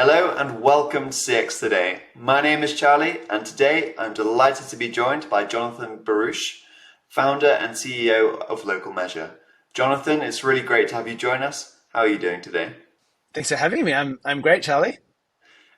Hello and welcome to CX Today. My name is Charlie and today I'm delighted to be joined by Jonathan Barouch, founder and CEO of Local Measure. Jonathan, it's really great to have you join us. How are you doing today? Thanks for having me. I'm great, Charlie.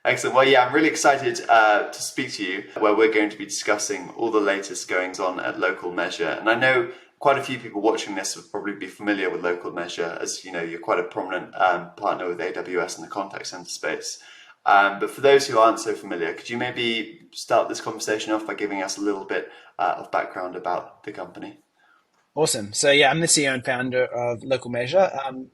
Excellent. Well, yeah, I'm really excited to speak to you where we're going to be discussing all the latest goings on at Local Measure. And I know quite a few people watching this would probably be familiar with Local Measure as, you know, you're quite a prominent partner with AWS in the contact center space. But for those who aren't so familiar, could you maybe start this conversation off by giving us a little bit of background about the company? Awesome. So yeah, I'm the CEO and founder of Local Measure.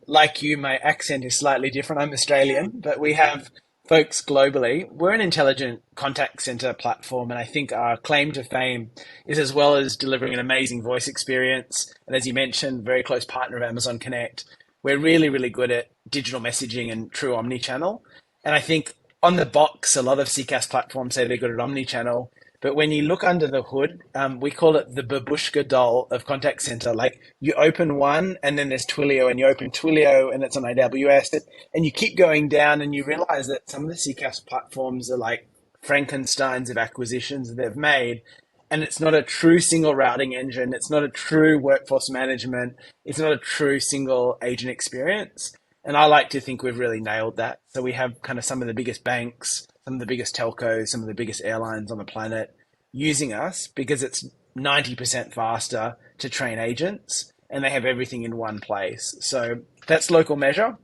Like you, my accent is slightly different. I'm Australian, but we have folks globally. We're an intelligent contact center platform, and I think our claim to fame is as well as delivering an amazing voice experience. And as you mentioned, very close partner of Amazon Connect. We're really, really good at digital messaging and true omni-channel. And I think on the box, a lot of CCaaS platforms say they're good at omni-channel. But when you look under the hood, we call it the babushka doll of contact center. Like you open one and then there's Twilio and you open Twilio and it's on AWS and you keep going down and you realize that some of the CCaaS platforms are like Frankensteins of acquisitions that they've made. And it's not a true single routing engine. It's not a true workforce management. It's not a true single agent experience. And I like to think we've really nailed that. So we have kind of some of the biggest banks, some of the biggest telcos, some of the biggest airlines on the planet using us because it's 90% faster to train agents and they have everything in one place. So that's Local Measure.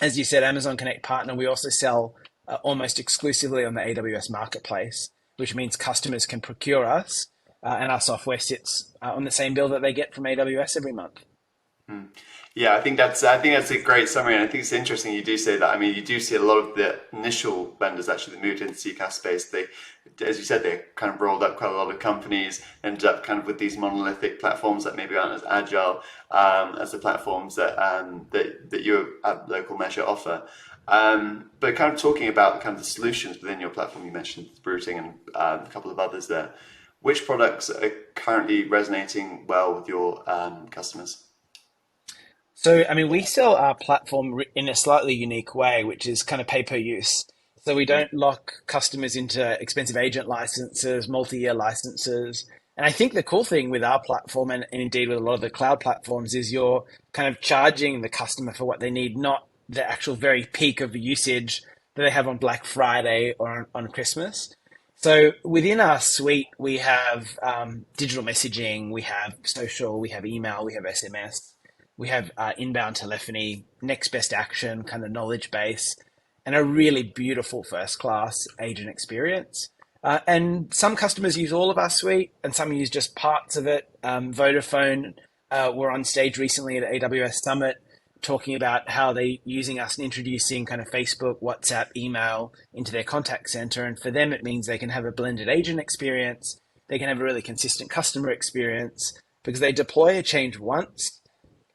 As you said, Amazon Connect partner, we also sell almost exclusively on the AWS marketplace, which means customers can procure us and our software sits on the same bill that they get from AWS every month. Yeah, I think that's a great summary, and I think it's interesting you do say that. I mean, you do see a lot of the initial vendors actually that moved into CCaaS space. They, as you said, they kind of rolled up quite a lot of companies, ended up kind of with these monolithic platforms that maybe aren't as agile as the platforms that you at Local Measure offer. But kind of talking about kind of the solutions within your platform, you mentioned routing and a couple of others there. Which products are currently resonating well with your customers? So, I mean, we sell our platform in a slightly unique way, which is kind of pay per use. So we don't lock customers into expensive agent licenses, multi-year licenses. And I think the cool thing with our platform and indeed with a lot of the cloud platforms is you're kind of charging the customer for what they need, not the actual very peak of usage that they have on Black Friday or on Christmas. So within our suite, we have digital messaging, we have social, we have email, we have SMS. We have inbound telephony, next best action, kind of knowledge base, and a really beautiful first class agent experience. And some customers use all of our suite and some use just parts of it. Vodafone were on stage recently at AWS Summit talking about how they're using us and introducing kind of Facebook, WhatsApp, email into their contact center. And for them, it means they can have a blended agent experience. They can have a really consistent customer experience because they deploy a change once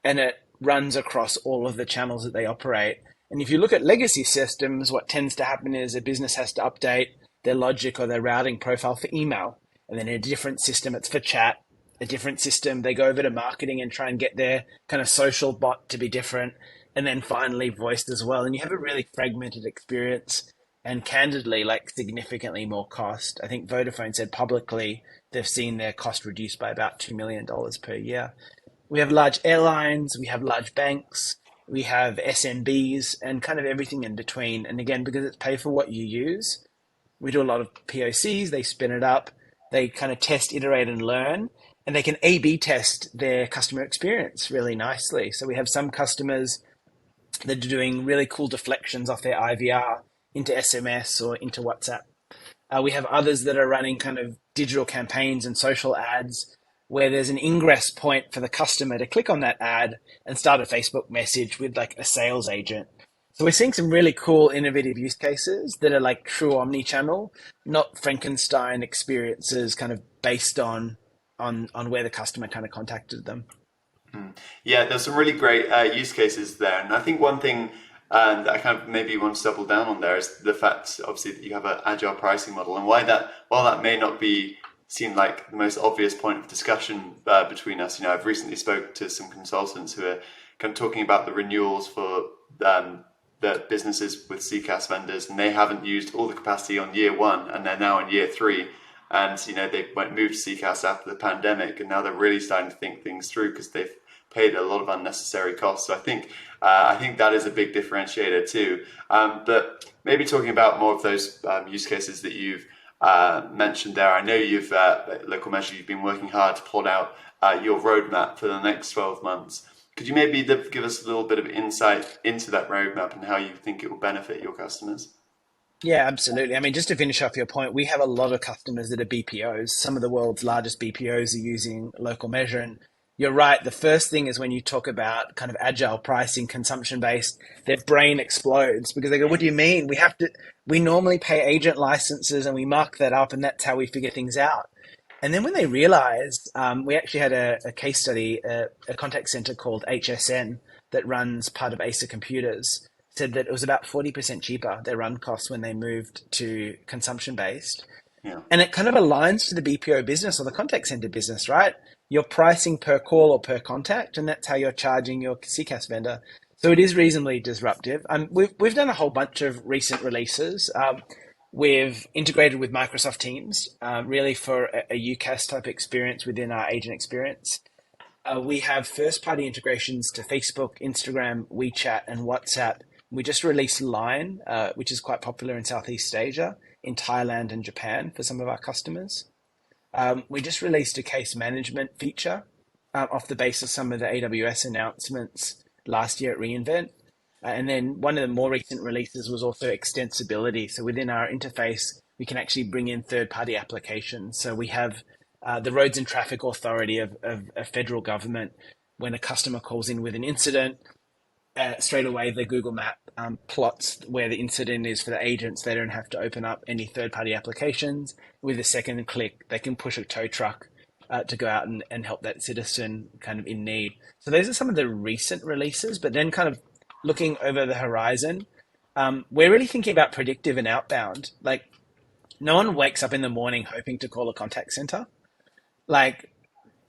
and it runs across all of the channels that they operate. And if you look at legacy systems, what tends to happen is a business has to update their logic or their routing profile for email. And then in a different system, it's for chat. A different system, they go over to marketing and try and get their kind of social bot to be different. And then finally voiced as well. And you have a really fragmented experience and candidly, like significantly more cost. I think Vodafone said publicly they've seen their cost reduced by about $2 million per year. We have large airlines, we have large banks, we have SMBs, and kind of everything in between. And again, because it's pay for what you use, we do a lot of POCs, they spin it up, they kind of test, iterate, and learn, and they can A/B test their customer experience really nicely. So we have some customers that are doing really cool deflections off their IVR into SMS or into WhatsApp. We have others that are running kind of digital campaigns and social ads where there's an ingress point for the customer to click on that ad and start a Facebook message with like a sales agent. So we're seeing some really cool innovative use cases that are like true omni-channel, not Frankenstein experiences kind of based on where the customer kind of contacted them. Yeah, there's some really great use cases there, and I think one thing that I kind of maybe want to double down on there is the fact, obviously, that you have an agile pricing model, and why that, while that may not be seem like the most obvious point of discussion between us. You know, I've recently spoke to some consultants who are kind of talking about the renewals for the businesses with CCaaS vendors, and they haven't used all the capacity on year one, and they're now in year three. And they went moved to CCaaS after the pandemic, and now they're really starting to think things through because they've paid a lot of unnecessary costs. So I think that is a big differentiator too. But maybe talking about more of those use cases that you've mentioned there. I know you've Local Measure. You've been working hard to plot out your roadmap for the next 12 months. Could you maybe give us a little bit of insight into that roadmap and how you think it will benefit your customers? Yeah, absolutely. I mean, just to finish off your point, we have a lot of customers that are BPOs. Some of the world's largest BPOs are using Local Measure. And you're right. The first thing is when you talk about kind of agile pricing, consumption based, their brain explodes because they go, "What do you mean? We normally pay agent licenses and we mark that up and that's how we figure things out." And then when they realized, we actually had a case study, a contact center called HSN that runs part of Acer Computers, said that it was about 40% cheaper, their run costs, when they moved to consumption based. Yeah. And it kind of aligns to the BPO business or the contact center business, right? You're pricing per call or per contact, and that's how you're charging your CCaaS vendor. So it is reasonably disruptive. We've done a whole bunch of recent releases. We've integrated with Microsoft Teams, really for a UCaaS type experience within our agent experience. We have first-party integrations to Facebook, Instagram, WeChat, and WhatsApp. We just released Line, which is quite popular in Southeast Asia, in Thailand and Japan for some of our customers. We just released a case management feature off the base of some of the AWS announcements last year at reInvent. And then one of the more recent releases was also extensibility. So within our interface, we can actually bring in third-party applications. So we have the Roads and Traffic Authority of a federal government. When a customer calls in with an incident, straight away the Google Map plots where the incident is for the agents. They don't have to open up any third-party applications. With a second click, they can push a tow truck to go out and help that citizen kind of in need. So those are some of the recent releases, but then kind of looking over the horizon, we're really thinking about predictive and outbound. Like, no one wakes up in the morning hoping to call a contact center. Like,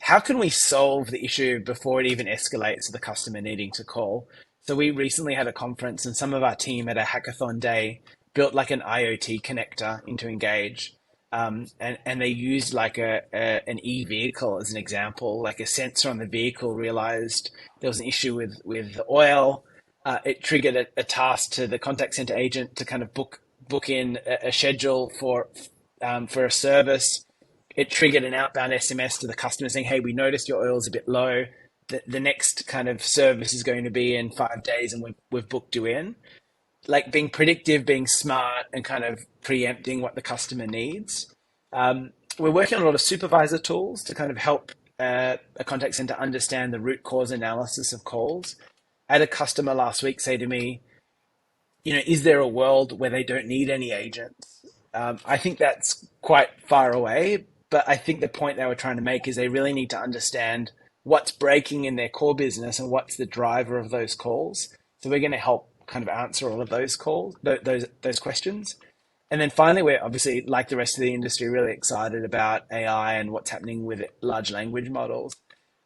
how can we solve the issue before it even escalates to the customer needing to call? So we recently had a conference and some of our team at a hackathon day built like an IoT connector into Engage. And they used like an e-vehicle as an example, like a sensor on the vehicle realized there was an issue with the oil. It triggered a task to the contact center agent to kind of book in a schedule for a service. It triggered an outbound SMS to the customer saying, "Hey, we noticed your oil is a bit low. The next kind of service is going to be in 5 days, and we've booked you in." Like being predictive, being smart, and kind of preempting what the customer needs. We're working on a lot of supervisor tools to kind of help a contact center understand the root cause analysis of calls. I had a customer last week say to me, is there a world where they don't need any agents? I think that's quite far away, but I think the point they were trying to make is they really need to understand what's breaking in their core business and what's the driver of those calls. So we're going to help kind of answer all of those calls, those questions. And then finally, we're obviously, like the rest of the industry, really excited about AI and what's happening with large language models.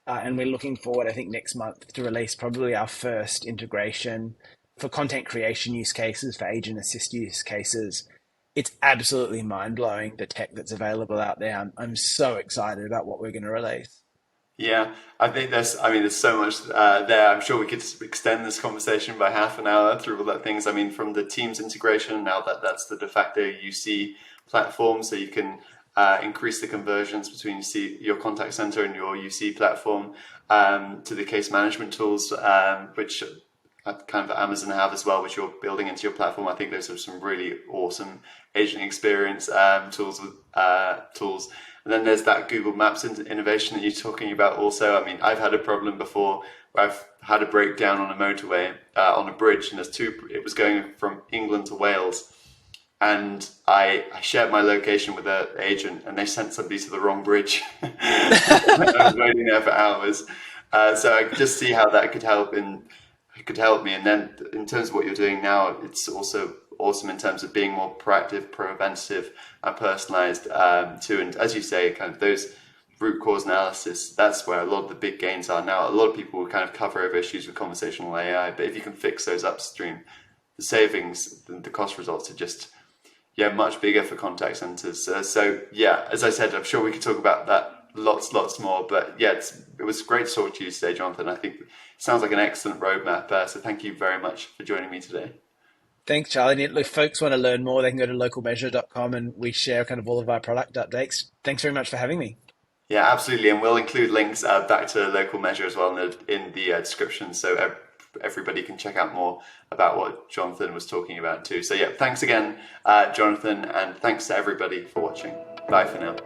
And we're looking forward, I think, next month to release probably our first integration for content creation use cases, for agent assist use cases. It's absolutely mind-blowing, the tech that's available out there. I'm so excited about what we're going to release. Yeah, I think there's so much there. I'm sure we could extend this conversation by half an hour through all that things. I mean, from the Teams integration, now that's the de facto UC platform, so you can increase the conversions between your contact center and your UC platform, to the case management tools, which kind of Amazon have as well, which you're building into your platform. I think those are some really awesome agent experience tools. And then there's that Google Maps innovation that you're talking about also. I mean, I've had a problem before where I've had a breakdown on a motorway, on a bridge, and it was going from England to Wales. And I shared my location with an agent, and they sent somebody to the wrong bridge. I was waiting there for hours. So I could just see how that could help me. And then in terms of what you're doing now, it's also awesome in terms of being more proactive, preventative, and personalized too. And as you say, kind of those root cause analysis, that's where a lot of the big gains are now. A lot of people will kind of cover over issues with conversational AI, but if you can fix those upstream, the savings, the cost results are just much bigger for contact centers. So yeah, as I said, I'm sure we could talk about that lots more. But yeah, it was great to talk to you today, Jonathan. I think it sounds like an excellent roadmap. So thank you very much for joining me today. Thanks, Charlie. And if folks want to learn more, they can go to localmeasure.com and we share kind of all of our product updates. Thanks very much for having me. Yeah, absolutely. And we'll include links back to Local Measure as well in the description, so everybody can check out more about what Jonathan was talking about too. So yeah, thanks again, Jonathan, and thanks to everybody for watching. Bye for now.